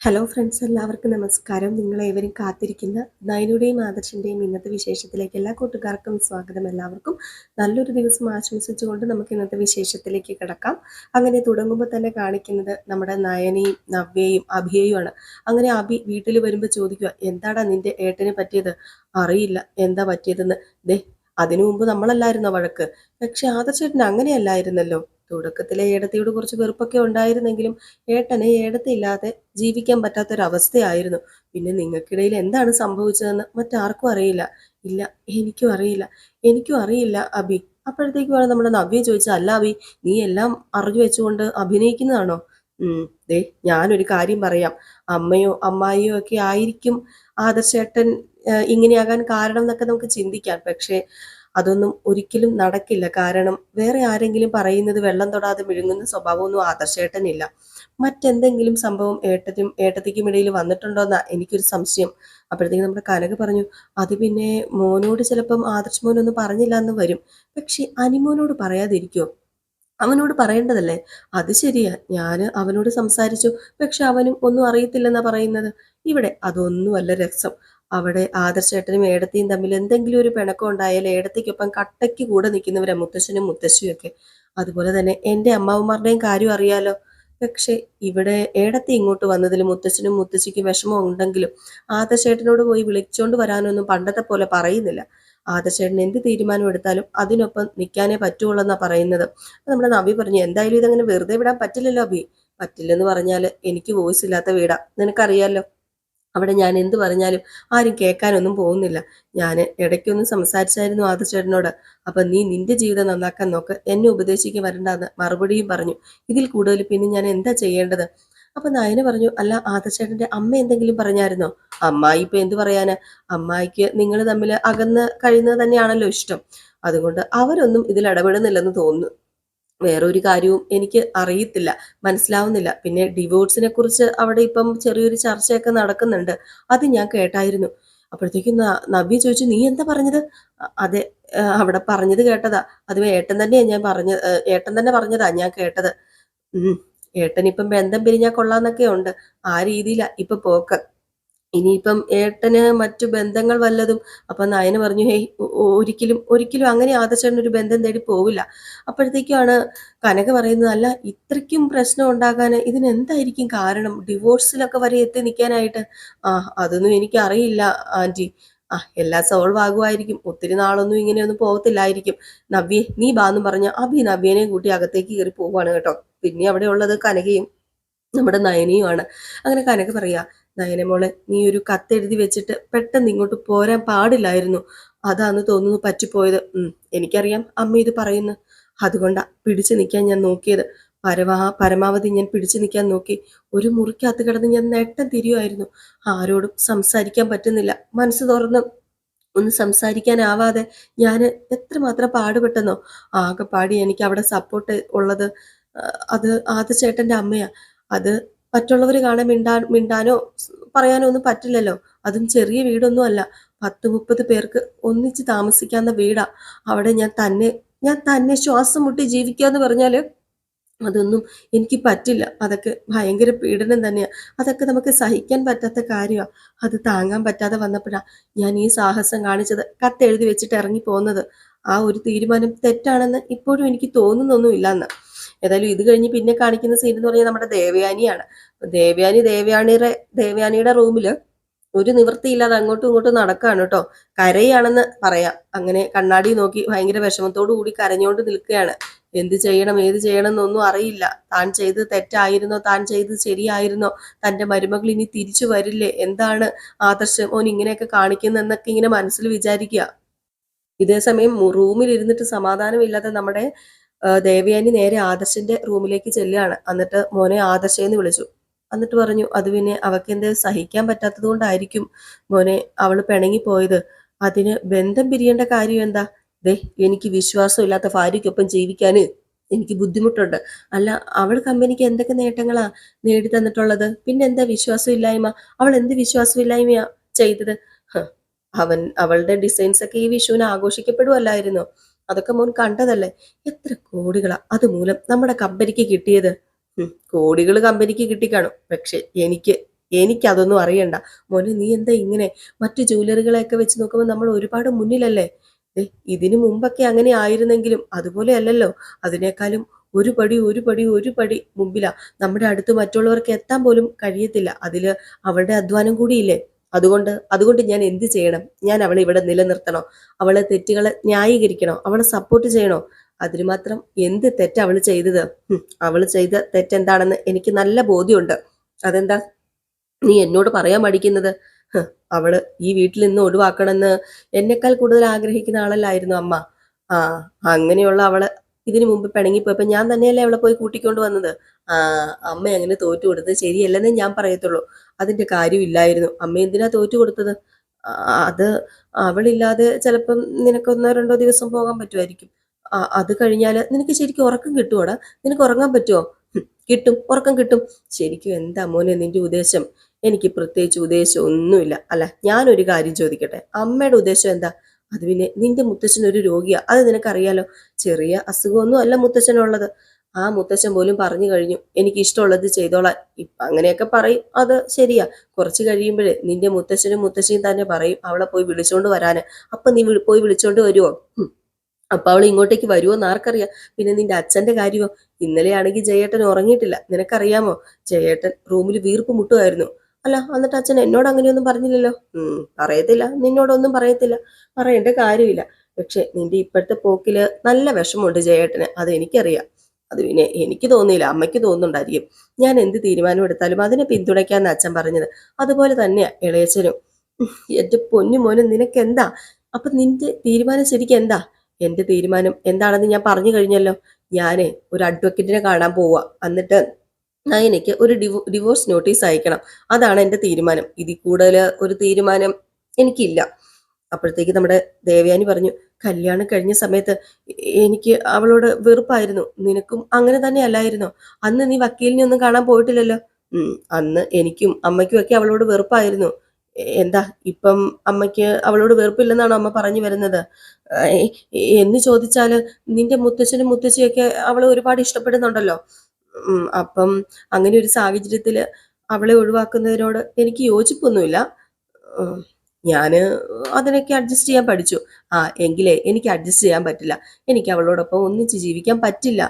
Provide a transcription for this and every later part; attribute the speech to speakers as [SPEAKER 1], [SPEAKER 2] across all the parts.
[SPEAKER 1] Hello friends, എല്ലാവർക്കും നമസ്കാരം. നിങ്ങളേവരും കാത്തിരിക്കുന്ന നയനുടെയും ആദർശിൻ്റെയും ഇന്നത്തെ വിശേഷത്തിലേക്ക് എല്ലാ കൂട്ടുകാർക്കും സ്വാഗതം. എല്ലാവർക്കും നല്ലൊരു ദിവസം ആശംസിച്ചുകൊണ്ട് നമുക്ക് ഇന്നത്തെ വിശേഷത്തിലേക്ക് കിടക്കാം. അങ്ങനെ തുടങ്ങുമ്പോൾ തന്നെ കാണിക്കുന്നത് നമ്മുടെ നയനയും നവ്യയും അഭിയയുമാണ്. അങ്ങനെ അഭി വീട്ടിൽ വരുമ്പോൾ ചോദിക്കുക, എന്താടാ നിന്റെ ഏട്ടനെ പറ്റിയത്? അറിയില്ല എന്താ പറ്റിയതെന്ന്. ദേ, അതിനു മുമ്പ് നമ്മളല്ലായിരുന്നോ വഴക്ക്? പക്ഷെ ആദർശേട്ടൻ അങ്ങനെയല്ലായിരുന്നല്ലോ. തുടക്കത്തിലെ ഏടത്തിയോട് കുറച്ച് വെറുപ്പൊക്കെ ഉണ്ടായിരുന്നെങ്കിലും ഏട്ടന് ഏടത്തിയില്ലാതെ ജീവിക്കാൻ പറ്റാത്തൊരവസ്ഥയായിരുന്നു. പിന്നെ നിങ്ങൾക്കിടയിൽ എന്താണ് സംഭവിച്ചതെന്ന് മറ്റാർക്കും അറിയില്ല. ഇല്ല, എനിക്കും അറിയില്ല അഭി. അപ്പോഴത്തേക്കുമാണ് നമ്മുടെ നവ്യ ചോദിച്ചത്, അല്ല അഭി, നീ എല്ലാം അറിഞ്ഞു വെച്ചുകൊണ്ട് അഭിനയിക്കുന്നതാണോ? ദേ, ഞാനൊരു കാര്യം പറയാം. അമ്മയോ അമ്മായിയോ ഒക്കെ ആയിരിക്കും ആദർശേട്ടൻ ഇങ്ങനെയാകാൻ കാരണം എന്നൊക്കെ നമുക്ക് ചിന്തിക്കാം. പക്ഷേ അതൊന്നും ഒരിക്കലും നടക്കില്ല. കാരണം വേറെ ആരെങ്കിലും പറയുന്നത് വെള്ളം തൊടാതെ വിഴുങ്ങുന്ന സ്വഭാവമൊന്നും ആദർശേട്ടനില്ല. മറ്റെന്തെങ്കിലും സംഭവം ഏട്ടത്തിക്കും ഇടയിൽ വന്നിട്ടുണ്ടോന്നാ എനിക്കൊരു സംശയം. അപ്പോഴത്തേക്കും നമ്മുടെ കനക പറഞ്ഞു, അത് പിന്നെ മോനോട് ചിലപ്പം ആദർശ് മോനൊന്നും പറഞ്ഞില്ല എന്ന് വരും. പക്ഷെ അനിമോനോട് പറയാതിരിക്കോ? അവനോട് പറയേണ്ടതല്ലേ? അത് ശരിയാ, ഞാൻ അവനോട് സംസാരിച്ചു. പക്ഷെ അവനും ഒന്നും അറിയത്തില്ലെന്നാ പറയുന്നത്. ഇവിടെ അതൊന്നുമല്ല രസം. അവിടെ ആദർശേട്ടനും ഏടത്തിയും തമ്മിൽ എന്തെങ്കിലും ഒരു പിണക്കം ഉണ്ടായാൽ ഏടത്തിക്കൊപ്പം കട്ടയ്ക്ക് കൂടെ നിൽക്കുന്നവരാ മുത്തശ്ശനും മുത്തശ്ശിയും ഒക്കെ. അതുപോലെ തന്നെ എൻ്റെ അമ്മാവന്മാരുടെയും കാര്യം അറിയാലോ. പക്ഷെ ഇവിടെ ഏടത്തി ഇങ്ങോട്ട് വന്നതിൽ മുത്തശ്ശനും മുത്തശ്ശിക്കും വിഷമം ഉണ്ടെങ്കിലും ആദർശേട്ടനോട് പോയി വിളിച്ചോണ്ട് വരാനൊന്നും പണ്ടത്തെ പോലെ പറയുന്നില്ല. ആദർശേട്ടൻ എന്ത് തീരുമാനം എടുത്താലും അതിനൊപ്പം നിൽക്കാനേ പറ്റുള്ളൂ എന്നാ പറയുന്നത്. നമ്മുടെ നവി പറഞ്ഞു, എന്തായാലും ഇതങ്ങനെ വെറുതെ വിടാൻ പറ്റില്ലല്ലോ അഭി. പറ്റില്ലെന്ന് പറഞ്ഞാൽ എനിക്ക് വോയിസ് ഇല്ലാത്ത വീടാ, നിനക്കറിയാലോ. അവിടെ ഞാൻ എന്ത് പറഞ്ഞാലും ആരും കേൾക്കാനൊന്നും പോകുന്നില്ല. ഞാൻ ഇടയ്ക്കൊന്ന് സംസാരിച്ചായിരുന്നു ആദർശേട്ടനോട്. അപ്പം നീ നിന്റെ ജീവിതം നന്നാക്കാൻ നോക്ക്, എന്നെ ഉപദേശിക്കാൻ വരണ്ടെന്ന് മറുപടിയും പറഞ്ഞു. ഇതിൽ കൂടുതൽ പിന്നെ ഞാൻ എന്താ ചെയ്യേണ്ടത്? അപ്പൊ നയന പറഞ്ഞു, അല്ല ആദർശേട്ടന്റെ അമ്മ എന്തെങ്കിലും പറഞ്ഞായിരുന്നോ? അമ്മായി ഇപ്പൊ എന്ത് പറയാന്? അമ്മായിക്ക് നിങ്ങൾ തമ്മിൽ അകന്ന് കഴിയുന്നത് തന്നെയാണല്ലോ ഇഷ്ടം. അതുകൊണ്ട് അവരൊന്നും ഇതിൽ ഇടപെടുന്നില്ലെന്ന് തോന്നുന്നു. വേറൊരു കാര്യവും എനിക്ക് അറിയത്തില്ല, മനസ്സിലാവുന്നില്ല. പിന്നെ ഡിവോഴ്സിനെ കുറിച്ച് അവിടെ ഇപ്പം ചെറിയൊരു ചർച്ചയൊക്കെ നടക്കുന്നുണ്ട്. അത് ഞാൻ കേട്ടായിരുന്നു. അപ്പോഴത്തേക്കും നവ്യ ചോദിച്ചു, നീ എന്താ പറഞ്ഞത്? അതെ, അവിടെ പറഞ്ഞത് കേട്ടതാ. അത് ഏട്ടൻ തന്നെ പറഞ്ഞതാ ഞാൻ കേട്ടത്. ഉം ഏട്ടനിപ്പം ബന്ധം പിരിഞ്ഞാ കൊള്ളാന്നൊക്കെ ഉണ്ട്. ആ രീതിയിലാ ഇപ്പൊ പോക്ക്. ഇനിയിപ്പം ഏട്ടന് മറ്റു ബന്ധങ്ങൾ വല്ലതും. അപ്പൊ നയന പറഞ്ഞു, ഹേയ്, ഒരിക്കലും അങ്ങനെ ആദർശേട്ടൻ ഒരു ബന്ധം തേടി പോവില്ല. അപ്പോഴത്തേക്കാണ് കനക പറയുന്നത്, അല്ല ഇത്രയ്ക്കും പ്രശ്നം ഉണ്ടാകാൻ ഇതിനെന്തായിരിക്കും കാരണം? ഡിവോഴ്സിലൊക്കെ വരെ എത്തി നിൽക്കാനായിട്ട്. ആ, അതൊന്നും എനിക്ക് അറിയില്ല ആന്റി. എല്ലാം സോൾവ് ആകുമായിരിക്കും. ഒത്തിരി നാളൊന്നും ഇങ്ങനെയൊന്നും പോകത്തില്ലായിരിക്കും. നവ്യെ നീ ബാന്നും പറഞ്ഞ അഭി നവ്യനെയും കൂട്ടി അകത്തേക്ക് കയറി പോവാണ് കേട്ടോ. പിന്നെ അവിടെ ഉള്ളത് കനകയും നമ്മുടെ നയനയുമാണ്. അങ്ങനെ കനക പറയാ, നയന മോളെ, നീ ഒരു കത്തെഴുതി വെച്ചിട്ട് പെട്ടെന്ന് ഇങ്ങോട്ട് പോരാൻ പാടില്ലായിരുന്നു. അതാന്ന് തോന്നുന്നു പറ്റിപ്പോയത്. എനിക്കറിയാം അമ്മ ഇത് പറയുന്നു. അതുകൊണ്ടാ പിടിച്ചു നിൽക്കാൻ ഞാൻ നോക്കിയത്. പരമാവധി ഞാൻ പിടിച്ചു നിൽക്കാൻ നോക്കി. ഒരു മുറിക്കകത്ത് കിടന്ന് ഞാൻ നെട്ടം തിരിയുമായിരുന്നു. ആരോടും സംസാരിക്കാൻ പറ്റുന്നില്ല. മനസ്സ് തുറന്ന് ഒന്ന് സംസാരിക്കാനാവാതെ ഞാൻ എത്രമാത്രം പാടുപെട്ടെന്നോ. ആകെപ്പാടി എനിക്ക് അവിടെ സപ്പോർട്ട് ഉള്ളത് അത് ആദ്യചേട്ടൻ്റെ അമ്മയാ. അത് മറ്റുള്ളവർ കാണാൻ മിണ്ടാനോ പറയാനോ ഒന്നും പറ്റില്ലല്ലോ. അതും ചെറിയ വീടൊന്നും അല്ല. 10-30 പേർക്ക് ഒന്നിച്ച് താമസിക്കാവുന്ന വീടാ. അവിടെ ഞാൻ തന്നെ ശ്വാസം മുട്ടി ജീവിക്കാന്ന് പറഞ്ഞാല് അതൊന്നും എനിക്ക് പറ്റില്ല. അതൊക്കെ ഭയങ്കര പീഡനം തന്നെയാ. അതൊക്കെ നമുക്ക് സഹിക്കാൻ പറ്റാത്ത കാര്യമാ. അത് താങ്ങാൻ പറ്റാതെ വന്നപ്പോഴാ ഞാൻ ഈ സാഹസം കാണിച്ചത്. കത്തെഴുതി വെച്ചിട്ട് ഇറങ്ങി പോകുന്നത്. ആ ഒരു തീരുമാനം തെറ്റാണെന്ന് ഇപ്പോഴും എനിക്ക് തോന്നുന്നൊന്നുമില്ലെന്ന്. ഏതായാലും ഇത് കഴിഞ്ഞ് പിന്നെ കാണിക്കുന്ന സീൻ എന്ന് പറഞ്ഞാൽ നമ്മുടെ ദേവയാനിയാണ്. ദേവയാനിയുടെ റൂമില് ഒരു നിവൃത്തിയില്ലാതെ അങ്ങോട്ടും ഇങ്ങോട്ടും നടക്കുകയാണ് കേട്ടോ. കരയാണെന്ന് പറയാം. അങ്ങനെ കണ്ണാടി നോക്കി ഭയങ്കര വിഷമത്തോടു കൂടി കരഞ്ഞുകൊണ്ട് നിൽക്കുകയാണ്. എന്ത് ചെയ്യണം ഏത് ചെയ്യണം എന്നൊന്നും അറിയില്ല. താൻ ചെയ്തത് തെറ്റായിരുന്നോ, താൻ ചെയ്തത് ശരിയായിരുന്നോ, തൻ്റെ മരുമകൾ ഇനി തിരിച്ചു വരില്ലേ, എന്താണ് ആദർശം മോൻ ഇങ്ങനെയൊക്കെ കാണിക്കുന്നതെന്നൊക്കെ ഇങ്ങനെ മനസ്സിൽ വിചാരിക്കുക. ഇതേ സമയം റൂമിൽ ഇരുന്നിട്ട് സമാധാനമില്ലാതെ നമ്മുടെ ദേവയാനി നേരെ ആദർശിന്റെ റൂമിലേക്ക് ചെല്ലുകയാണ്. എന്നിട്ട് മോനെ ആദർശേന്ന് വിളിച്ചു. എന്നിട്ട് പറഞ്ഞു, അത് പിന്നെ അവൾക്ക് എന്തേ സഹിക്കാൻ പറ്റാത്തത് കൊണ്ടായിരിക്കും മോനെ അവള് പിണങ്ങിപ്പോയത്. അതിന് ബന്ധം പിരിയേണ്ട കാര്യം എന്താ? ദേ, എനിക്ക് വിശ്വാസമില്ലാത്ത ഭാര്യയ്ക്കൊപ്പം ജീവിക്കാന് എനിക്ക് ബുദ്ധിമുട്ടുണ്ട്. അല്ല, അവൾ കമ്പനിക്ക് എന്തൊക്കെ നേട്ടങ്ങളാ നേടി തന്നിട്ടുള്ളത്? പിന്നെ എന്താ വിശ്വാസമില്ലായ്മ? അവൾ എന്ത് വിശ്വാസമില്ലായ്മയാ ചെയ്തത്? അവളുടെ ഡിസൈൻസ് ഒക്കെ ഈ വിഷുവിന് ആഘോഷിക്കപ്പെടുവല്ലായിരുന്നോ? അതൊക്കെ മോൻ കണ്ടതല്ലേ? എത്ര കോടികളാ അതുമൂലം നമ്മുടെ കമ്പനിക്ക് കിട്ടിയത്. കോടികൾ കമ്പനിക്ക് കിട്ടിക്കാണും, പക്ഷെ എനിക്ക് എനിക്കതൊന്നും അറിയണ്ട. മോനെ നീ എന്താ ഇങ്ങനെ? മറ്റു ജ്വല്ലറികളെയൊക്കെ വെച്ച് നോക്കുമ്പോൾ നമ്മൾ ഒരുപാട് മുന്നിലല്ലേ? ദേ, ഇതിനു മുമ്പൊക്കെ അങ്ങനെ ആയിരുന്നെങ്കിലും അതുപോലെ അല്ലല്ലോ. അതിനേക്കാളും ഒരു പടി ഒരു പടി ഒരു പടി മുമ്പിലാ. നമ്മുടെ അടുത്ത് മറ്റുള്ളവർക്ക് എത്താൻ പോലും കഴിയത്തില്ല. അതില് അവളുടെ അധ്വാനം കൂടിയില്ലേ? അതുകൊണ്ട് ഞാൻ എന്ത് ചെയ്യണം? ഞാൻ അവളെ ഇവിടെ നിലനിർത്തണോ? അവളെ തെറ്റുകളെ ന്യായീകരിക്കണോ? അവളെ സപ്പോർട്ട് ചെയ്യണോ? അതിന് മാത്രം എന്ത് തെറ്റാ അവള് ചെയ്തത്? അവള് ചെയ്ത തെറ്റെന്താണെന്ന് എനിക്ക് നല്ല ബോധ്യമുണ്ട്. അതെന്താ നീ എന്നോട് പറയാൻ മടിക്കുന്നത്? ഹ്, അവള് ഈ വീട്ടിൽ നിന്ന് ഒഴിവാക്കണമെന്ന് എന്നെക്കാൾ കൂടുതൽ ആഗ്രഹിക്കുന്ന ആളല്ലായിരുന്നു അമ്മ. ആ, അങ്ങനെയുള്ള അവള് ഇതിനു മുമ്പ് പിണങ്ങിപ്പോയപ്പോ ഞാൻ തന്നെയല്ലേ അവളെ പോയി കൂട്ടിക്കൊണ്ട് വന്നത്. ആ, അമ്മ അങ്ങനെ തോറ്റു കൊടുത്തത് ശരിയല്ലെന്നേ ഞാൻ പറയത്തുള്ളൂ. അതിന്റെ കാര്യമില്ലായിരുന്നു. അമ്മ എന്തിനാ തോറ്റു കൊടുത്തത്? ആ, അത് അവളില്ലാതെ ചിലപ്പം നിനക്ക് 1-2 ദിവസം പോകാൻ പറ്റുമായിരിക്കും. അത് കഴിഞ്ഞാല് നിനക്ക് ശരിക്കും ഉറക്കം കിട്ടുവോടാ? നിനക്ക് ഉറങ്ങാൻ പറ്റുമോ? കിട്ടും, ഉറക്കം കിട്ടും. ശരിക്കും എന്താ മോനെ നിന്റെ ഉദ്ദേശം? എനിക്ക് പ്രത്യേകിച്ച് ഉദ്ദേശം ഒന്നുമില്ല. അല്ല, ഞാനൊരു കാര്യം ചോദിക്കട്ടെ, അമ്മയുടെ ഉദ്ദേശം എന്താ? അത് പിന്നെ നിന്റെ മുത്തച്ഛൻ ഒരു രോഗിയാ, അത് നിനക്കറിയാലോ. ചെറിയ അസുഖമൊന്നും അല്ല മുത്തച്ഛനുള്ളത്. ആ മുത്തച്ഛൻ പോലും പറഞ്ഞു കഴിഞ്ഞു എനിക്ക് ഇഷ്ടമുള്ളത് ചെയ്തോളാൻ. ഇപ്പൊ അങ്ങനെയൊക്കെ പറയും, അത് ശരിയാ. കുറച്ച് കഴിയുമ്പോഴേ നിന്റെ മുത്തച്ഛനും മുത്തശ്ശിയും തന്നെ പറയും അവളെ പോയി വിളിച്ചോണ്ട് വരാന്. അപ്പൊ നീ പോയി വിളിച്ചോണ്ട് വരുവോ? അപ്പൊ അവൾ ഇങ്ങോട്ടേക്ക് വരുമോ എന്ന് ആർക്കറിയാം. പിന്നെ നിന്റെ അച്ഛന്റെ കാര്യമോ? ഇന്നലെയാണെങ്കിൽ ജയേട്ടൻ ഉറങ്ങിയിട്ടില്ല, നിനക്കറിയാമോ? ജയേട്ടൻ റൂമിൽ വീർപ്പ് മുട്ടുമായിരുന്നു. അല്ല, എന്നിട്ട് അച്ഛൻ എന്നോട് അങ്ങനെയൊന്നും പറഞ്ഞില്ലല്ലോ. പറയത്തില്ല, നിന്നോടൊന്നും പറയത്തില്ല, പറയേണ്ട കാര്യമില്ല. പക്ഷെ നിന്റെ ഇപ്പോഴത്തെ പോക്കില് നല്ല വിഷമമുണ്ട് ജയേട്ടന്, അത് എനിക്കറിയാം. അത് പിന്നെ എനിക്ക് തോന്നിയില്ല, അമ്മയ്ക്ക് തോന്നുന്നുണ്ടായിരിക്കും. ഞാൻ എന്ത് തീരുമാനം എടുത്താലും അതിനെ പിന്തുണയ്ക്കാന്ന് അച്ഛൻ പറഞ്ഞത്. അതുപോലെ തന്നെയാ ഇളയച്ചനും. എന്റെ പൊന്നു മോനും നിനക്കെന്താ? അപ്പൊ നിന്റെ തീരുമാനം ശരിക്കും എന്താ? എന്റെ തീരുമാനം എന്താണെന്ന് ഞാൻ പറഞ്ഞു കഴിഞ്ഞല്ലോ. ഞാനേ ഒരു അഡ്വക്കേറ്റിനെ കാണാൻ പോവാ. എന്നിട്ട് എനിക്ക് ഒരു ഡിവോഴ്സ് നോട്ടീസ് അയക്കണം. അതാണ് എന്റെ തീരുമാനം. ഇതിൽ കൂടുതൽ ഒരു തീരുമാനം എനിക്കില്ല. അപ്പോഴത്തേക്ക് നമ്മുടെ ദേവയാനി പറഞ്ഞു, കല്യാണം കഴിഞ്ഞ സമയത്ത് എനിക്ക് അവളോട് വെറുപ്പായിരുന്നു. നിനക്കും അങ്ങനെ തന്നെ അല്ലായിരുന്നോ? അന്ന് നീ വക്കീലിനെ ഒന്നും കാണാൻ പോയിട്ടില്ലല്ലോ. അന്ന് എനിക്കും അമ്മയ്ക്കും ഒക്കെ അവളോട് വെറുപ്പായിരുന്നു. എന്താ ഇപ്പം അമ്മയ്ക്ക് അവളോട് വെറുപ്പില്ലെന്നാണോ അമ്മ പറഞ്ഞു വരുന്നത്? ഏ, എന്ന് ചോദിച്ചാല് നിന്റെ മുത്തച്ഛനും മുത്തശ്ശിയൊക്കെ അവളെ ഒരുപാട് ഇഷ്ടപ്പെടുന്നുണ്ടല്ലോ. അപ്പം അങ്ങനെ ഒരു സാഹചര്യത്തില് അവളെ ഒഴിവാക്കുന്നതിനോട് എനിക്ക് യോജിപ്പൊന്നുമില്ല. ഉം, ഞാന് അതിനൊക്കെ അഡ്ജസ്റ്റ് ചെയ്യാൻ പഠിച്ചു. എങ്കിലേ എനിക്ക് അഡ്ജസ്റ്റ് ചെയ്യാൻ പറ്റില്ല. എനിക്ക് അവളോടൊപ്പം ഒന്നിച്ച് ജീവിക്കാൻ പറ്റില്ല.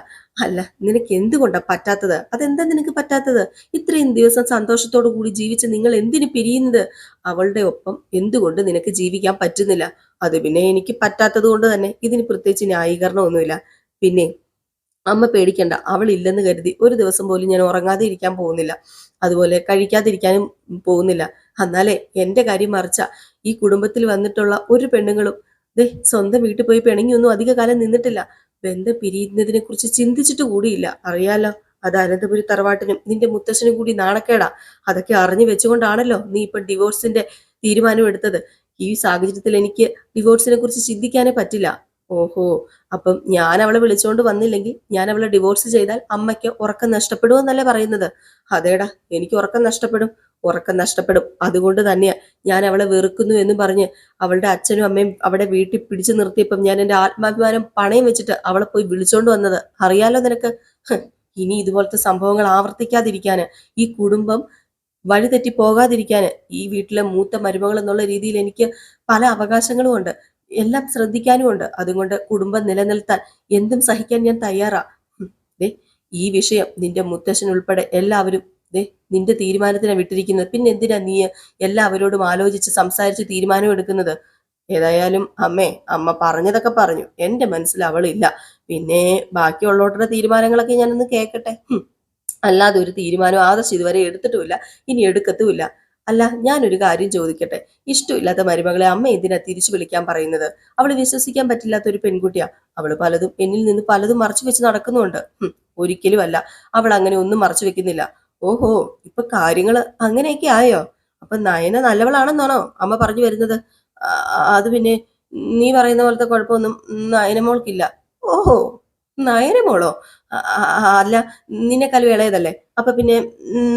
[SPEAKER 1] അല്ല, നിനക്ക് എന്തുകൊണ്ടാ പറ്റാത്തത്? അതെന്താ നിനക്ക് പറ്റാത്തത്? ഇത്രയും ദിവസം സന്തോഷത്തോടു കൂടി ജീവിച്ച് നിങ്ങൾ എന്തിനു പിരിയുന്നത്? അവളുടെ ഒപ്പം എന്തുകൊണ്ട് നിനക്ക് ജീവിക്കാൻ പറ്റുന്നില്ല? അത് പിന്നെ എനിക്ക് പറ്റാത്തത് കൊണ്ട് തന്നെ. ഇതിന് പ്രത്യേകിച്ച് ന്യായീകരണമൊന്നുമില്ല. പിന്നെ അമ്മ പേടിക്കണ്ട, അവൾ ഇല്ലെന്ന് കരുതി ഒരു ദിവസം പോലും ഞാൻ ഉറങ്ങാതെ ഇരിക്കാൻ പോകുന്നില്ല. അതുപോലെ കഴിക്കാതിരിക്കാനും പോകുന്നില്ല. എന്നാലേ എന്റെ കാര്യം മറിച്ച, ഈ കുടുംബത്തിൽ വന്നിട്ടുള്ള ഒരു പെണ്ണുങ്ങളും സ്വന്തം വീട്ടിൽ പോയി പിണങ്ങിയൊന്നും അധിക കാലം നിന്നിട്ടില്ല. ബന്ധം പിരിയുന്നതിനെ കുറിച്ച് ചിന്തിച്ചിട്ട് കൂടിയില്ല. അറിയാലോ, അത് അനന്തപുരി തറവാട്ടിനും നിന്റെ മുത്തശ്ശനും കൂടി നാണക്കേടാ. അതൊക്കെ അറിഞ്ഞു വെച്ചുകൊണ്ടാണല്ലോ നീ ഇപ്പൊ ഡിവോഴ്സിന്റെ തീരുമാനം എടുത്തത്. ഈ സാഹചര്യത്തിൽ എനിക്ക് ഡിവോഴ്സിനെ കുറിച്ച് ചിന്തിക്കാനേ പറ്റില്ല. ഓഹോ, അപ്പം ഞാൻ അവളെ വിളിച്ചോണ്ട് വന്നില്ലെങ്കിൽ, ഞാൻ അവളെ ഡിവോഴ്സ് ചെയ്താൽ അമ്മയ്ക്ക് ഉറക്കം നഷ്ടപ്പെടുമെന്നല്ലേ പറയുന്നത്? അതേടാ, എനിക്ക് ഉറക്കം നഷ്ടപ്പെടും, ഉറക്കം നഷ്ടപ്പെടും. അതുകൊണ്ട് തന്നെയാ ഞാൻ അവളെ വെറുക്കുന്നു എന്ന് പറഞ്ഞ് അവളുടെ അച്ഛനും അമ്മയും അവിടെ വീട്ടിൽ പിടിച്ചു നിർത്തിയപ്പം ഞാൻ എന്റെ ആത്മാഭിമാനം പണയം വെച്ചിട്ട് അവളെ പോയി വിളിച്ചോണ്ട് വന്നത്. അറിയാലോ നിനക്ക്. ഇനി ഇതുപോലത്തെ സംഭവങ്ങൾ ആവർത്തിക്കാതിരിക്കാന്, ഈ കുടുംബം വഴിതെറ്റി പോകാതിരിക്കാന്, ഈ വീട്ടിലെ മൂത്ത മരുമകൾ എന്നുള്ള രീതിയിൽ എനിക്ക് പല അവകാശങ്ങളും ഉണ്ട്, എല്ലാം ശ്രദ്ധിക്കാനും ഉണ്ട്. അതുകൊണ്ട് കുടുംബം നിലനിർത്താൻ എന്തും സഹിക്കാൻ ഞാൻ തയ്യാറാ. ദേ, ഈ വിഷയം നിന്റെ മുത്തശ്ശൻ ഉൾപ്പെടെ എല്ലാവരും നിന്റെ തീരുമാനത്തിനാണ് വിട്ടിരിക്കുന്നത്. പിന്നെ എന്തിനാ നീ എല്ലാവരോടും ആലോചിച്ച് സംസാരിച്ച് തീരുമാനം എടുക്കുന്നത്? ഏതായാലും അമ്മ പറഞ്ഞതൊക്കെ പറഞ്ഞു. എന്റെ മനസ്സിൽ അവളില്ല. പിന്നെ ബാക്കിയുള്ളവരുടെ തീരുമാനങ്ങളൊക്കെ ഞാനൊന്ന് കേൾക്കട്ടെ. അല്ലാതെ ഒരു തീരുമാനം ആദർശ് ഇതുവരെ എടുത്തിട്ടുമില്ല, ഇനി എടുക്കത്തുമില്ല. അല്ല, ഞാനൊരു കാര്യം ചോദിക്കട്ടെ, ഇഷ്ടമില്ലാത്ത മരുമകളെ അമ്മ എന്തിനാ തിരിച്ചു വിളിക്കാൻ പറയുന്നത്? അവള് വിശ്വസിക്കാൻ പറ്റില്ലാത്ത ഒരു പെൺകുട്ടിയാ. അവള് പലതും എന്നിൽ നിന്ന് പലതും മറച്ചു വെച്ച് നടക്കുന്നുണ്ട്. ഒരിക്കലും അല്ല, അവൾ അങ്ങനെ ഒന്നും മറച്ചു വെക്കുന്നില്ല. ഓഹോ, ഇപ്പൊ കാര്യങ്ങള് അങ്ങനെയൊക്കെ ആയോ? അപ്പൊ നയന നല്ലവളാണെന്നാണോ അമ്മ പറഞ്ഞു വരുന്നത്? അത് പിന്നെ നീ പറയുന്ന പോലത്തെ കുഴപ്പമൊന്നും നയനമോൾക്കില്ല. ഓഹോ, നയനമോളോ? അല്ല, നിന്നെക്കാളും ഇളയതല്ലേ, അപ്പൊ പിന്നെ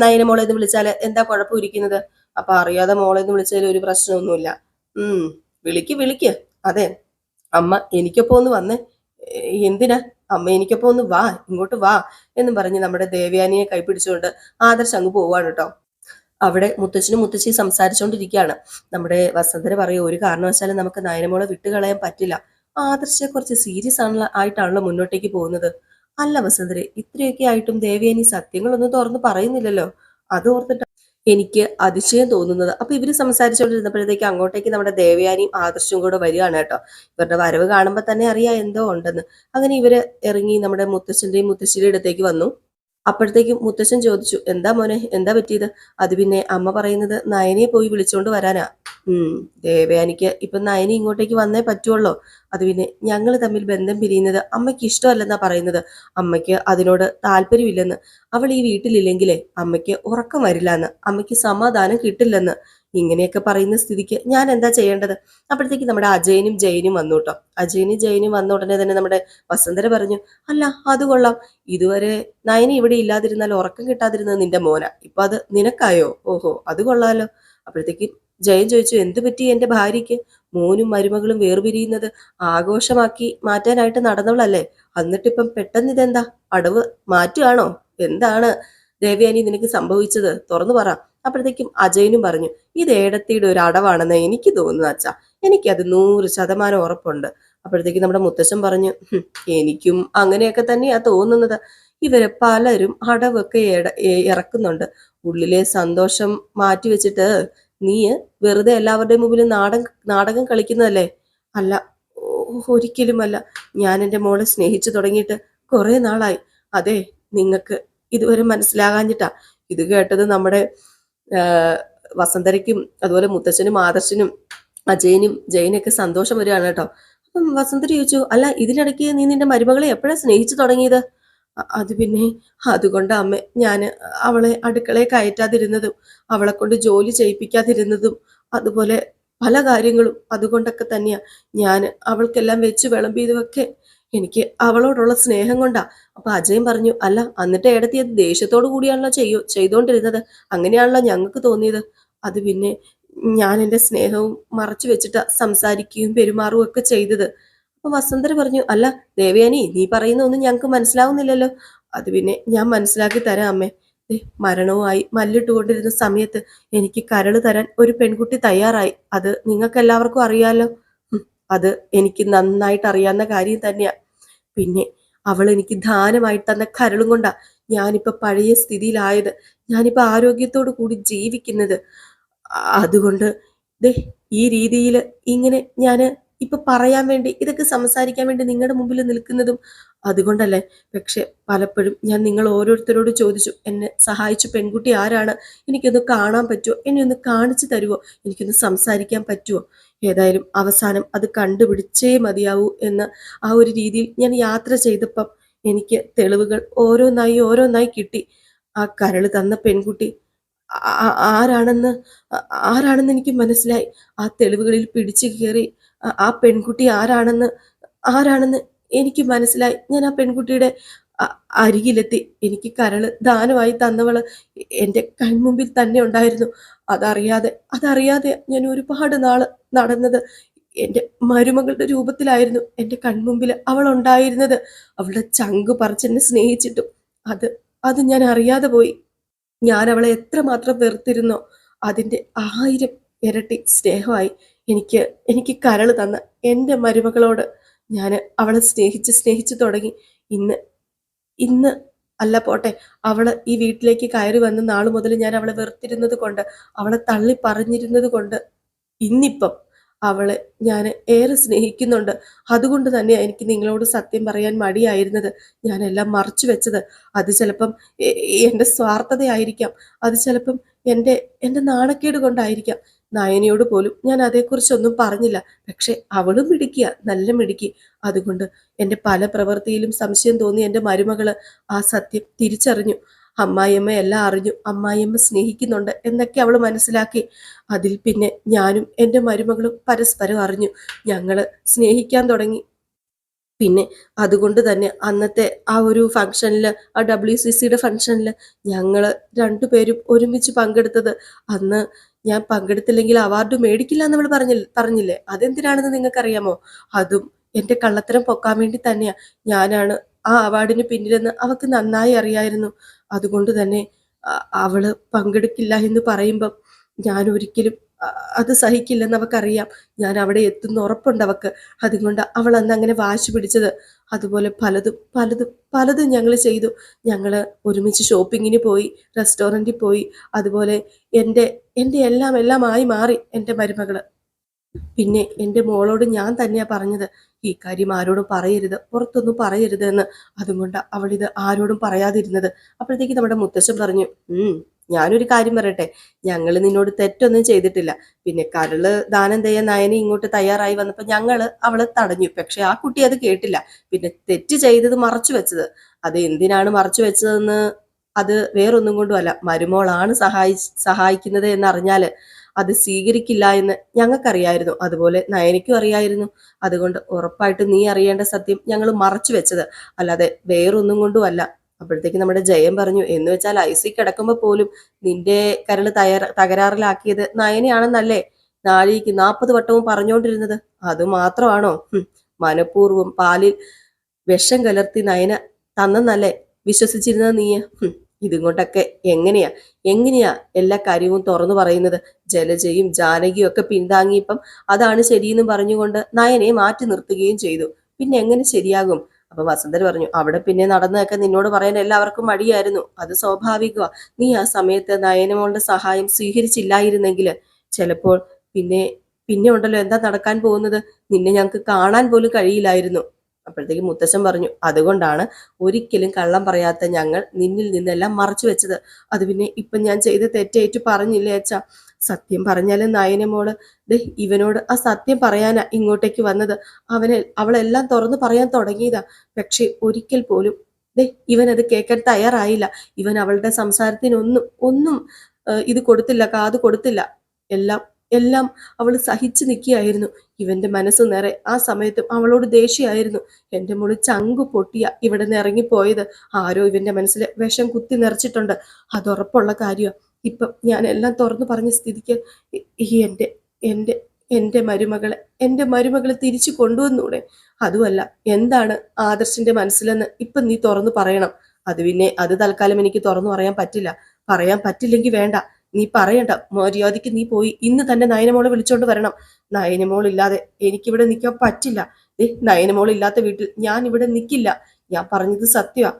[SPEAKER 1] നയനമോളെ എന്ന് വിളിച്ചാല് എന്താ കുഴപ്പം ഇരിക്കുന്നത്? അപ്പൊ അറിയാതെ മോളെ എന്ന് വിളിച്ചതിൽ ഒരു പ്രശ്നമൊന്നുമില്ല. ഉം വിളിക്ക് വിളിക്ക്. അതെ, അമ്മ എനിക്കൊപ്പം ഒന്ന് വന്നേ. എന്തിനാ? അമ്മ എനിക്കൊപ്പം ഒന്ന് വാ, ഇങ്ങോട്ട് വാ എന്നും പറഞ്ഞ് നമ്മുടെ ദേവയാനിയെ കൈപിടിച്ചുകൊണ്ട് ആദർശ് അങ്ങ് പോവാണ് കേട്ടോ. അവിടെ മുത്തച്ഛനും മുത്തശ്ശിയും സംസാരിച്ചുകൊണ്ടിരിക്കുകയാണ്. നമ്മുടെ വസന്തര പറയും, ഒരു കാരണവശാലും നമുക്ക് നയനമോളെ വിട്ടുകളയാൻ പറ്റില്ല. ആദർശെ കുറച്ച് സീരിയസ് ആയിട്ടാണല്ലോ മുന്നോട്ടേക്ക് പോകുന്നത്. അല്ല വസന്തരെ, ഇത്രയൊക്കെ ആയിട്ടും ദേവയാനി സത്യങ്ങളൊന്നും തുറന്ന് പറയുന്നില്ലല്ലോ. അത് ഓർത്തിട്ട് എനിക്ക് അതിശയം തോന്നുന്നത്. അപ്പൊ ഇവര് സംസാരിച്ചുകൊണ്ടിരുന്നപ്പോഴത്തേക്ക് അങ്ങോട്ടേക്ക് നമ്മുടെ ദേവയാനിയും ആദർശവും കൂടെ വരികയാണ് കേട്ടോ. ഇവരുടെ വരവ് കാണുമ്പോൾ തന്നെ അറിയാം എന്തോ ഉണ്ടെന്ന്. അങ്ങനെ ഇവര് ഇറങ്ങി നമ്മുടെ മുത്തച്ഛന്റെയും മുത്തശ്ശിയുടെ അടുത്തേക്ക് വന്നു. അപ്പോഴത്തേക്കും മുത്തശ്ശൻ ചോദിച്ചു, എന്താ മോനെ, എന്താ പറ്റിയത്? അത് പിന്നെ അമ്മ പറയുന്നത് നയനെ പോയി വിളിച്ചോണ്ട് വരാനാ. ദേവയാനിക്ക് ഇപ്പൊ നയനി ഇങ്ങോട്ടേക്ക് വന്നേ പറ്റുള്ളൂ. അത് പിന്നെ ഞങ്ങൾ തമ്മിൽ ബന്ധം പിരിയുന്നത് അമ്മയ്ക്ക് ഇഷ്ടമല്ലെന്നാ പറയുന്നത്. അമ്മയ്ക്ക് അതിനോട് താല്പര്യമില്ലെന്ന്. അവൾ ഈ വീട്ടിലില്ലെങ്കിലേ അമ്മയ്ക്ക് ഉറക്കം വരില്ലെന്ന്, അമ്മയ്ക്ക് സമാധാനം കിട്ടില്ലെന്ന്. ഇങ്ങനെയൊക്കെ പറയുന്ന സ്ഥിതിക്ക് ഞാൻ എന്താ ചെയ്യേണ്ടത്? അപ്പോഴത്തേക്ക് നമ്മുടെ അജയനും ജയനും വന്നു കേട്ടോ. അജയനും ജയനും വന്ന ഉടനെ തന്നെ നമ്മുടെ വസുന്ധര പറഞ്ഞു, അല്ല അത് കൊള്ളാം, ഇതുവരെ നയനി ഇവിടെ ഇല്ലാതിരുന്നാൽ ഉറക്കം കിട്ടാതിരുന്നത് നിന്റെ മോന, ഇപ്പൊ അത് നിനക്കായോ? ഓഹോ, അത് കൊള്ളാലോ. അപ്പോഴത്തേക്ക് ജയൻ ചോദിച്ചു, എന്തു പറ്റി എന്റെ ഭാര്യയ്ക്ക്? മോനും മരുമകളും വേർപിരിയുന്നത് ആഘോഷമാക്കി മാറ്റാനായിട്ട് നടന്നവളല്ലേ, എന്നിട്ടിപ്പം പെട്ടെന്ന് ഇതെന്താ, അടവ് മാറ്റുകയാണോ? എന്താണ് ദേവയാനി നിനക്ക് സംഭവിച്ചത്? തുറന്നു പറ. അപ്പോഴത്തേക്കും അജയനും പറഞ്ഞു, ഇത് ഏടത്തിയുടെ ഒരു അടവാണെന്ന് എനിക്ക് തോന്നുന്നു അച്ഛാ, എനിക്കത് 100% ഉറപ്പുണ്ട്. അപ്പോഴത്തേക്കും നമ്മുടെ മുത്തശ്ശൻ പറഞ്ഞു, എനിക്കും അങ്ങനെയൊക്കെ തന്നെയാ തോന്നുന്നത്. ഇവരെ പലരും അടവൊക്കെ ഇറക്കുന്നുണ്ട്. ഉള്ളിലെ സന്തോഷം മാറ്റിവെച്ചിട്ട് നീ വെറുതെ എല്ലാവരുടെയും മുമ്പിൽ നാടകം കളിക്കുന്നതല്ലേ? അല്ല, ഒരിക്കലുമല്ല. ഞാൻ എൻ്റെ മോളെ സ്നേഹിച്ചു തുടങ്ങിയിട്ട് കുറെ നാളായി. അതെ, നിങ്ങൾക്ക് ഇതുവരെ മനസ്സിലാകാഞ്ഞിട്ടാ. ഇത് കേട്ടത് നമ്മുടെ വസന്തരയ്ക്കും അതുപോലെ മുത്തച്ഛനും ആദർശനും അജയനും ജയനൊക്കെ സന്തോഷം വരികയാണ് കേട്ടോ. അപ്പം വസന്തര ചോദിച്ചു, അല്ല ഇതിനിടയ്ക്ക് നീ നിന്റെ മരുമകളെ എപ്പോഴാ സ്നേഹിച്ചു തുടങ്ങിയത്? അത് പിന്നെ അതുകൊണ്ട് അമ്മ ഞാൻ അവളെ അടുക്കളയെ കയറ്റാതിരുന്നതും അവളെ കൊണ്ട് ജോലി ചെയ്യിപ്പിക്കാതിരുന്നതും അതുപോലെ പല കാര്യങ്ങളും അതുകൊണ്ടൊക്കെ തന്നെയാ. ഞാൻ അവൾക്കെല്ലാം വെച്ച് വിളമ്പിയതുമൊക്കെ എനിക്ക് അവളോടുള്ള സ്നേഹം കൊണ്ടാ. അപ്പൊ അജയൻ പറഞ്ഞു, അല്ല എന്നിട്ട് ഏടത്തി അത് ദേഷ്യത്തോടു കൂടിയാണല്ലോ ചെയ്തോണ്ടിരുന്നത്, അങ്ങനെയാണല്ലോ ഞങ്ങൾക്ക് തോന്നിയത്. അത് പിന്നെ ഞാൻ എൻ്റെ സ്നേഹവും മറച്ചു വെച്ചിട്ട് സംസാരിക്കുകയും പെരുമാറുകയും ഒക്കെ ചെയ്തത്. അപ്പൊ വസന്തര പറഞ്ഞു, അല്ല ദേവയാനി, നീ പറയുന്ന ഒന്നും ഞങ്ങൾക്ക് മനസ്സിലാവുന്നില്ലല്ലോ. അത് പിന്നെ ഞാൻ മനസ്സിലാക്കി തരാം അമ്മേ. മരണവുമായി മല്ലിട്ടുകൊണ്ടിരുന്ന സമയത്ത് എനിക്ക് കരള് തരാൻ ഒരു പെൺകുട്ടി തയ്യാറായി. അത് നിങ്ങൾക്ക് എല്ലാവർക്കും അറിയാലോ. അത് എനിക്ക് നന്നായിട്ട് അറിയാവുന്ന കാര്യം തന്നെയാ. പിന്നെ അവൾ എനിക്ക് ദാനമായി തന്ന കരളും കൊണ്ടാ ഞാനിപ്പോ പഴയ സ്ഥിതിയിലായത്, ഞാനിപ്പോ ആരോഗ്യത്തോടു കൂടി ജീവിക്കുന്നത്. അതുകൊണ്ട് ദേ ഈ രീതിയിൽ ഇങ്ങനെ ഞാന് ഇപ്പൊ പറയാൻ വേണ്ടി, ഇതൊക്കെ സംസാരിക്കാൻ വേണ്ടി നിങ്ങളുടെ മുമ്പിൽ നിൽക്കുന്നതും അതുകൊണ്ടല്ലേ. പക്ഷെ പലപ്പോഴും ഞാൻ നിങ്ങൾ ഓരോരുത്തരോട് ചോദിച്ചു, എന്നെ സഹായിച്ച പെൺകുട്ടി ആരാണ്, എനിക്കൊന്ന് കാണാൻ പറ്റുമോ, എന്നെ ഒന്ന് കാണിച്ചു തരുമോ, എനിക്കൊന്ന് സംസാരിക്കാൻ പറ്റുമോ? ഏതായാലും അവസാനം അത് കണ്ടുപിടിച്ചേ മതിയാവൂ എന്ന ആ ഒരു രീതിയിൽ ഞാൻ യാത്ര ചെയ്തപ്പം എനിക്ക് തെളിവുകൾ ഓരോന്നായി ഓരോന്നായി കിട്ടി. ആ കരള് തന്ന പെൺകുട്ടി ആരാണെന്ന് ആരാണെന്ന് എനിക്ക് മനസ്സിലായി. ആ തെളിവുകളിൽ പിടിച്ചു കയറി ആ പെൺകുട്ടി ആരാണെന്ന് എനിക്ക് മനസ്സിലായി. ഞാൻ ആ പെൺകുട്ടിയുടെ അരികിലെത്തി. എനിക്ക് കരള് ദാനമായി തന്നവള് എൻ്റെ കൺമുമ്പിൽ തന്നെ ഉണ്ടായിരുന്നു. അതറിയാതെ ഞാൻ ഒരുപാട് നാള് നടന്നത്. എൻ്റെ മരുമകളുടെ രൂപത്തിലായിരുന്നു എൻ്റെ കൺമുമ്പിൽ അവൾ ഉണ്ടായിരുന്നത്. അവളുടെ ചങ്ക് പറിച്ചെന്നെ സ്നേഹിച്ചിട്ടും അത് അത് ഞാൻ അറിയാതെ പോയി. ഞാൻ അവളെ എത്രമാത്രം വെറുത്തിരുന്നോ അതിൻ്റെ 1000 ഇരട്ടി സ്നേഹമായി എനിക്ക് കരള് തന്ന എൻ്റെ മരുമകളോട് ഞാൻ അവളെ സ്നേഹിച്ച് തുടങ്ങി. ഇന്ന് ഇന്ന് അല്ല പോട്ടെ, അവള് ഈ വീട്ടിലേക്ക് കയറി വന്ന നാൾ മുതൽ ഞാൻ അവളെ വെറുത്തിരുന്നത് കൊണ്ട്, അവളെ തള്ളി പറഞ്ഞിരുന്നത് കൊണ്ട് ഇന്നിപ്പം അവളെ ഞാൻ ഏറെ സ്നേഹിക്കുന്നുണ്ട്. അതുകൊണ്ട് തന്നെയാണ് എനിക്ക് നിങ്ങളോട് സത്യം പറയാൻ മടിയായിരുന്നത്, ഞാനെല്ലാം മറച്ചു വെച്ചത്. അത് ചിലപ്പം എൻ്റെ സ്വാർത്ഥതയായിരിക്കാം, അത് ചിലപ്പം എൻ്റെ എൻ്റെ നാണക്കേട് കൊണ്ടായിരിക്കാം. നയനയോട് പോലും ഞാൻ അതേക്കുറിച്ചൊന്നും പറഞ്ഞില്ല. പക്ഷെ അവളും മിടുക്കിയ, നല്ല മിടുക്കി. അതുകൊണ്ട് എൻ്റെ പല പ്രവൃത്തിയിലും സംശയം തോന്നി എൻ്റെ മരുമകള് ആ സത്യം തിരിച്ചറിഞ്ഞു. അമ്മായിയമ്മ എല്ലാം അറിഞ്ഞു, അമ്മായിയമ്മ സ്നേഹിക്കുന്നുണ്ട് എന്നൊക്കെ അവൾ മനസ്സിലാക്കി. അതിൽ പിന്നെ ഞാനും എൻ്റെ മരുമകളും പരസ്പരം അറിഞ്ഞു, ഞങ്ങള് സ്നേഹിക്കാൻ തുടങ്ങി. പിന്നെ അതുകൊണ്ട് തന്നെ അന്നത്തെ ആ ഒരു ഫംഗ്ഷനിൽ, ആ WCCയുടെ ഫംഗ്ഷനിൽ ഞങ്ങൾ രണ്ടുപേരും ഒരുമിച്ച് പങ്കെടുത്തത്, അന്ന് ഞാൻ പങ്കെടുത്തില്ലെങ്കിൽ അവാർഡ് മേടിക്കില്ല എന്ന് അവൾ പറഞ്ഞില്ലേ, അതെന്തിനാണെന്ന് നിങ്ങൾക്കറിയാമോ? അതും എൻ്റെ കള്ളത്തരം പൊക്കാൻ വേണ്ടി തന്നെയാ. ഞാനാണ് ആ അവാർഡിന് പിന്നിലെന്ന് അവൾക്ക് നന്നായി അറിയായിരുന്നു. അതുകൊണ്ട് തന്നെ അവള് പങ്കെടുക്കില്ല എന്ന് പറയുമ്പം ഞാൻ ഒരിക്കലും അത് സഹിക്കില്ലെന്ന് അവക്കറിയാം. ഞാൻ അവിടെ എത്തുന്ന ഉറപ്പുണ്ട് അവക്ക്. അതുകൊണ്ട് അവൾ അന്ന് അങ്ങനെ വാശി പിടിച്ചത്. അതുപോലെ പലതും പലതും പലതും ഞങ്ങൾ ചെയ്തു. ഞങ്ങൾ ഒരുമിച്ച് ഷോപ്പിങ്ങിന് പോയി, റെസ്റ്റോറൻറ്റിൽ പോയി. അതുപോലെ എൻ്റെ എൻ്റെ എല്ലാം എല്ലാമായി മാറി എൻ്റെ മരുമകള്. പിന്നെ എൻ്റെ മോളോട് ഞാൻ തന്നെയാ പറഞ്ഞത്, ഈ കാര്യം ആരോടും പറയരുത്, പുറത്തൊന്നും പറയരുത് എന്ന്. അതുകൊണ്ട് അവളിത് ആരോടും പറയാതിരുന്നത്. അപ്പോഴത്തേക്ക് നമ്മുടെ മുത്തശ്ശൻ പറഞ്ഞു, ഞാനൊരു കാര്യം പറയട്ടെ, ഞങ്ങൾ നിന്നോട് തെറ്റൊന്നും ചെയ്തിട്ടില്ല. പിന്നെ കരള് ദാനം ചെയ്യാൻ നയനി ഇങ്ങോട്ട് തയ്യാറായി വന്നപ്പോൾ അവളെ തടഞ്ഞു. പക്ഷെ ആ കുട്ടി അത് കേട്ടില്ല. പിന്നെ തെറ്റ് ചെയ്തത് മറച്ചു വെച്ചത്. അത് എന്തിനാണ് മറച്ചു വെച്ചതെന്ന് അത് വേറൊന്നും കൊണ്ടുമല്ല, മരുമോളാണ് സഹായിക്കുന്നത് എന്നറിഞ്ഞാല് അത് സ്വീകരിക്കില്ല എന്ന് ഞങ്ങൾക്കറിയായിരുന്നു. അതുപോലെ നയനിക്കും അറിയായിരുന്നു. അതുകൊണ്ട് ഉറപ്പായിട്ടും നീ അറിയേണ്ട സത്യം ഞങ്ങൾ മറച്ചു വെച്ചത്, അല്ലാതെ വേറൊന്നും കൊണ്ടുമല്ല. അപ്പോഴത്തേക്ക് നമ്മുടെ ജയം പറഞ്ഞു, എന്ന് വെച്ചാൽ ഐസി കിടക്കുമ്പോൾ പോലും നിന്റെ കരള് തകരാറിലാക്കിയത് നയനയാണെന്നല്ലേ നാഴിക്ക് 40 വട്ടവും പറഞ്ഞുകൊണ്ടിരുന്നത്? അത് മാത്രമാണോ മനഃപൂർവ്വം പാലിൽ വിഷം കലർത്തി നയന തന്നെന്നല്ലേ വിശ്വസിച്ചിരുന്നത് നീ? ഇതും കൊണ്ടൊക്കെ എങ്ങനെയാ എങ്ങനെയാ എല്ലാ കാര്യവും തുറന്നു പറയുന്നത്? ജലജയും ജാനകിയും ഒക്കെ പിന്താങ്ങിയപ്പം അതാണ് ശരിയെന്ന് പറഞ്ഞുകൊണ്ട് നയനെ മാറ്റി നിർത്തുകയും ചെയ്തു. പിന്നെ എങ്ങനെ ശരിയാകും? അപ്പൊ വസുന്ധര പറഞ്ഞു, അവിടെ പിന്നെ നടന്നതൊക്കെ നിന്നോട് പറയാൻ എല്ലാവർക്കും മടിയായിരുന്നു. അത് സ്വാഭാവികമാ. നീ ആ സമയത്ത് നയനമോളുടെ സഹായം സ്വീകരിച്ചില്ലായിരുന്നെങ്കിൽ ചിലപ്പോൾ പിന്നെ പിന്നെ ഉണ്ടല്ലോ എന്താ നടക്കാൻ പോകുന്നത്? നിന്നെ ഞങ്ങൾക്ക് കാണാൻ പോലും കഴിയില്ലായിരുന്നു. അപ്പോഴത്തേക്ക് മുത്തശ്ശൻ പറഞ്ഞു, അതുകൊണ്ടാണ് ഒരിക്കലും കള്ളം പറയാത്ത ഞങ്ങൾ നിന്നിൽ നിന്നെല്ലാം മറച്ചു വെച്ചത്. അത് പിന്നെ ഇപ്പം ഞാൻ ചെയ്ത തെറ്റേറ്റു പറഞ്ഞില്ലേ അച്ഛാ? സത്യം പറഞ്ഞാലും നയനമോള് ഇവനോട് ആ സത്യം പറയാനാ ഇങ്ങോട്ടേക്ക് വന്നത്. അവളെല്ലാം തുറന്നു പറയാൻ തുടങ്ങിയതാ. പക്ഷെ ഒരിക്കൽ പോലും ഇവൻ അത് കേൾക്കാൻ തയ്യാറായില്ല. ഇവൻ അവളുടെ സംസാരത്തിനൊന്നും ഒന്നും ഇത് കൊടുത്തില്ല, കാത് കൊടുത്തില്ല. എല്ലാം എല്ലാം അവൾ സഹിച്ചു നിൽക്കുകയായിരുന്നു. ഇവന്റെ മനസ്സ് നിറയെ ആ സമയത്തും അവളോട് ദേഷ്യമായിരുന്നു. എൻ്റെ മോള് ചങ്കു പൊട്ടിയ ഇവിടെ നിന്ന് ഇറങ്ങിപ്പോയത്. ആരോ ഇവന്റെ മനസ്സിൽ വിഷം കുത്തി നിറച്ചിട്ടുണ്ട്, അതുറപ്പുള്ള കാര്യമാണ്. ഇപ്പം ഞാൻ എല്ലാം തുറന്നു പറഞ്ഞ സ്ഥിതിക്ക് ഈ എൻ്റെ എൻ്റെ മരുമകളെ തിരിച്ചു കൊണ്ടുവന്നൂടെ? അതുമല്ല, എന്താണ് ആദർശിന്റെ മനസ്സിലെന്ന് ഇപ്പം നീ തുറന്നു പറയണം. അത് പിന്നെ അത് തൽക്കാലം എനിക്ക് തുറന്നു പറയാൻ പറ്റില്ലെങ്കിൽ വേണ്ട, നീ പറയണ്ട. മര്യാദയ്ക്ക് നീ പോയി ഇന്ന് തന്നെ നയനമോളെ വിളിച്ചോണ്ട് വരണം. നയനമോളില്ലാതെ എനിക്കിവിടെ നിൽക്കാൻ പറ്റില്ല. നയനമോളില്ലാത്ത വീട്ടിൽ ഞാൻ ഇവിടെ നിൽക്കില്ല. ഞാൻ പറഞ്ഞത് സത്യമാ.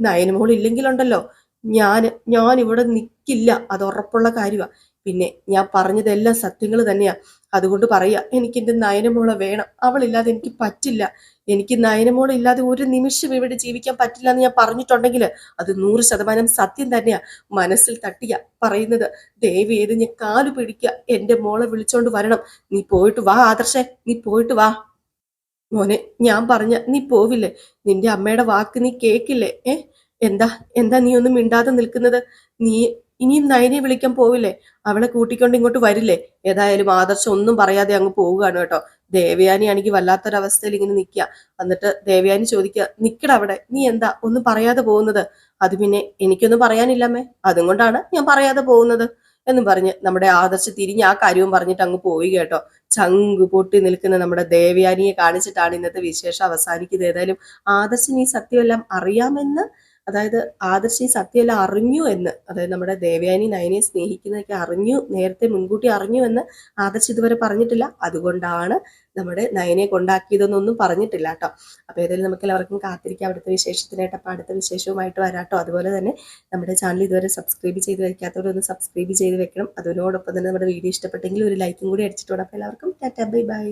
[SPEAKER 1] നയനമോൾ ഇല്ലെങ്കിലുണ്ടല്ലോ ഞാൻ ഇവിടെ നിൽക്കില്ല, അത് ഉറപ്പുള്ള കാര്യമാണ്. പിന്നെ ഞാൻ പറഞ്ഞതെല്ലാം സത്യങ്ങൾ തന്നെയാ. അതുകൊണ്ട് പറയാ, എനിക്ക് എൻ്റെ നയനമോളെ വേണം. അവളില്ലാതെ എനിക്ക് പറ്റില്ല. എനിക്ക് നയനമോളില്ലാതെ ഒരു നിമിഷം ഇവിടെ ജീവിക്കാൻ പറ്റില്ല എന്ന് ഞാൻ പറഞ്ഞിട്ടുണ്ടെങ്കിൽ അത് 100% സത്യം തന്നെയാ. മനസ്സിൽ തട്ടിയ പറയുന്നത്. ദേവി ഏത് ഞാൻ കാലു പിടിക്കുക, എൻ്റെ മോളെ വിളിച്ചോണ്ട് വരണം. നീ പോയിട്ട് വാ ആദർശേ, നീ പോയിട്ട് വാ. മോനെ, ഞാൻ പറഞ്ഞ നീ പോവില്ലേ? നിന്റെ അമ്മയുടെ വാക്ക് നീ കേക്കില്ലേ? എന്താ എന്താ നീ ഒന്നും മിണ്ടാതെ നിൽക്കുന്നത്? നീ ഇനിയും നയനെ വിളിക്കാൻ പോവില്ലേ? അവളെ കൂട്ടിക്കൊണ്ട് ഇങ്ങോട്ട് വരില്ലേ? ഏതായാലും ആദർശം ഒന്നും പറയാതെ അങ്ങ് പോവുകയാണ് കേട്ടോ. ദേവയാനി ആണെങ്കിൽ വല്ലാത്തൊരവസ്ഥയിൽ ഇങ്ങനെ നിൽക്കുക. എന്നിട്ട് ദേവയാനി ചോദിക്കുക, നിക്കട അവിടെ, നീ എന്താ ഒന്നും പറയാതെ പോകുന്നത്? അത് പിന്നെ എനിക്കൊന്നും പറയാനില്ലമ്മേ, അതും കൊണ്ടാണ് ഞാൻ പറയാതെ പോകുന്നത് എന്നും പറഞ്ഞ് നമ്മുടെ ആദർശ് തിരിഞ്ഞ് ആ കാര്യവും പറഞ്ഞിട്ട് അങ്ങ് പോയി കേട്ടോ. ചങ്കു പൊട്ടി നിൽക്കുന്ന നമ്മുടെ ദേവയാനിയെ കാണിച്ചിട്ടാണ് ഇന്നത്തെ വിശേഷം അവസാനിക്കുന്നത്. ഏതായാലും ആദർശിന് ഈ സത്യമെല്ലാം അറിയാമെന്ന്, അതായത് ആദർശ് ഈ സത്യമെല്ലാം അറിഞ്ഞു എന്ന്, അതായത് നമ്മുടെ ദേവയാനി നയനയെ സ്നേഹിക്കുന്നതൊക്കെ അറിഞ്ഞു, നേരത്തെ മുൻകൂട്ടി അറിഞ്ഞു എന്ന് ആദർശ് ഇതുവരെ പറഞ്ഞിട്ടില്ല. അതുകൊണ്ടാണ് നമ്മുടെ നയനെ കൊണ്ടാക്കിയതെന്നൊന്നും പറഞ്ഞിട്ടില്ല കേട്ടോ. അപ്പോൾ ഏതായാലും നമുക്ക് എല്ലാവർക്കും കാത്തിരിക്കാം അടുത്ത വിശേഷത്തിനായിട്ട്. അപ്പോൾ അടുത്ത വിശേഷവുമായിട്ട് വരാട്ടോ. അതുപോലെ തന്നെ നമ്മുടെ ചാനൽ ഇതുവരെ സബ്സ്ക്രൈബ് ചെയ്ത് വയ്ക്കാത്തവരൊന്ന് സബ്സ്ക്രൈബ് ചെയ്ത് വെക്കണം. അതിനോടൊപ്പം തന്നെ നമ്മുടെ വീഡിയോ ഇഷ്ടപ്പെട്ടെങ്കിൽ ഒരു ലൈക്കും കൂടി അടിച്ചിട്ട് വേണം. അപ്പോൾ എല്ലാവർക്കും ടാറ്റാ, ബൈ ബൈ.